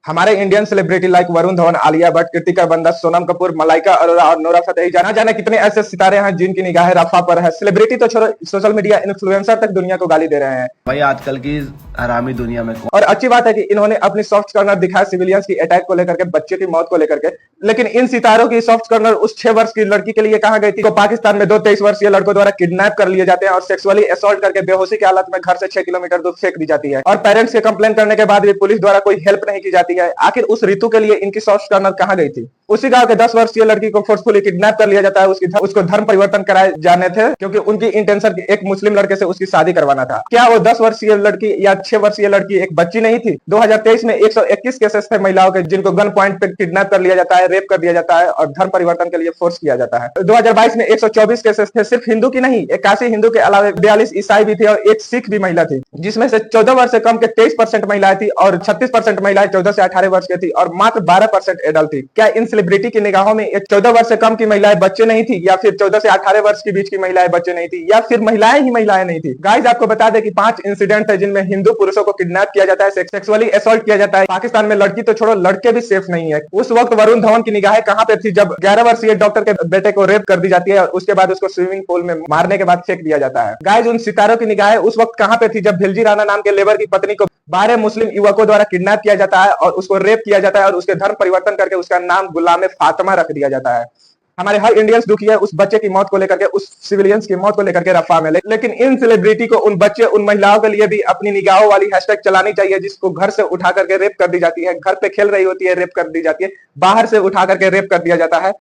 हमारे Indian celebrity like Varun Dhawan, Alia Bhatt, Kritika बंदा, सोनम कपूर, मलाइका अरोरा और नोरा फतेही, जाना जाने कितने ऐसे सितारे हैं जिनकी निगाहें रफा पर है। सेलिब्रिटी तो छोड़ो, सोशल मीडिया इन्फ्लुएंसर तक दुनिया को गाली दे रहे हैं। भाई आजकल की हरामी दुनिया में और अच्छी बात है कि इन्होंने अपनी सॉफ्ट कॉर्नर दिखाया सिविलियंस की अटैक को लेकर के, बच्चे की मौत को लेकर के। लेकिन इन सितारों की सॉफ्ट कॉर्नर उस 6 वर्ष की लड़की के लिए कहां गई थी? तो पाकिस्तान में 2 23 वर्षीय लड़कों द्वारा किडनैप कर लिए जाते हैं और सेक्सुअली असॉल्ट करके बेहोशी की हालत में घर से 6 किलोमीटर दूर फेंक दी जाती है। और पेरेंट्स के कंप्लेन करने के बाद भी पुलिस द्वारा कोई हेल्प नहीं की जाती है। आखिर उस ऋतु के लिए इनकी सॉफ्ट कॉर्नर कहां गई थी? उसी गांव के 10 वर्षीय लड़की को फोर्सफुली किडनैप कर लिया जाता है। उसको धर्म परिवर्तन कराए जाने थे क्योंकि उनकी इंटेंशन एक मुस्लिम लड़के से उसकी शादी करवाना था। क्या वो 10 वर्षीय लड़की या 6 वर्षीय लड़की एक बच्ची नहीं थी? 2023 में 121 केसेस थे महिलाओं के जिनको गन पॉइंट पे किडनैप कर लिया जाता है, रेप कर दिया जाता है और धर्म परिवर्तन के लिए फोर्स किया जाता है। 2022 में 124 केसेस थे सिर्फ हिंदू की नहीं, 81 हिंदू के अलावा 42 ईसाई भी थे और 1 सिख भी महिला थी, जिसमें से 14 वर्ष से कम के 23% महिलाएं थी और 36% महिलाएं 14 से 18 वर्ष की थी और मात्र 12% एडल्ट थी। क्या इन सेलिब्रिटी की निगाहों में 14 वर्ष से कम की महिलाएं बच्चे नहीं थी, या फिर 14 से 18 वर्ष के बीच की महिलाएं बच्चे नहीं थी, या फिर महिलाएं ही महिलाएं नहीं थी? गाइस, आपको बता दें कि 5 इंसिडेंट है जिनमें हिंदू पुरुषों को किडनैप किया जाता है, सेक्सुअली असॉल्ट किया जाता है। पाकिस्तान में लड़की तो छोड़ो, लड़के भी सेफ नहीं है। उस वक्त वरुण धवन की निगाहें कहां पे थी जब 11 वर्षीय डॉक्टर के बेटे को रेप कर दी जाती है और उसके बाद उसको स्विमिंग पूल में मारने के बाद फेंक दिया जाता है? गाइस, उन सितारों की निगाहें उस वक्त कहां पे थी जब भिलजी राणा नाम के लेबर की पत्नी को 12 मुस्लिम युवकों द्वारा किडनैप किया जाता है और उसको रेप किया जाता है और उसके धर्म परिवर्तन करके उसका नाम गुलाम फातिमा रख दिया जाता है? हमारे हर इंडियंस दुखी है उस बच्चे की मौत को लेकर के, उस सिविलियंस की मौत को लेकर के रफा में। लेकिन इन सेलिब्रिटी को, उन बच्चे, उन महिलाओं के लिए भी अपनी निगाहों वाली हैशटैग चलानी चाहिए, जिसको घर से उठा करके रेप कर दी जाती है, घर पे खेल रही होती है रेप कर दी जाती है, बाहर से उठा करके रेप कर दिया जाता है।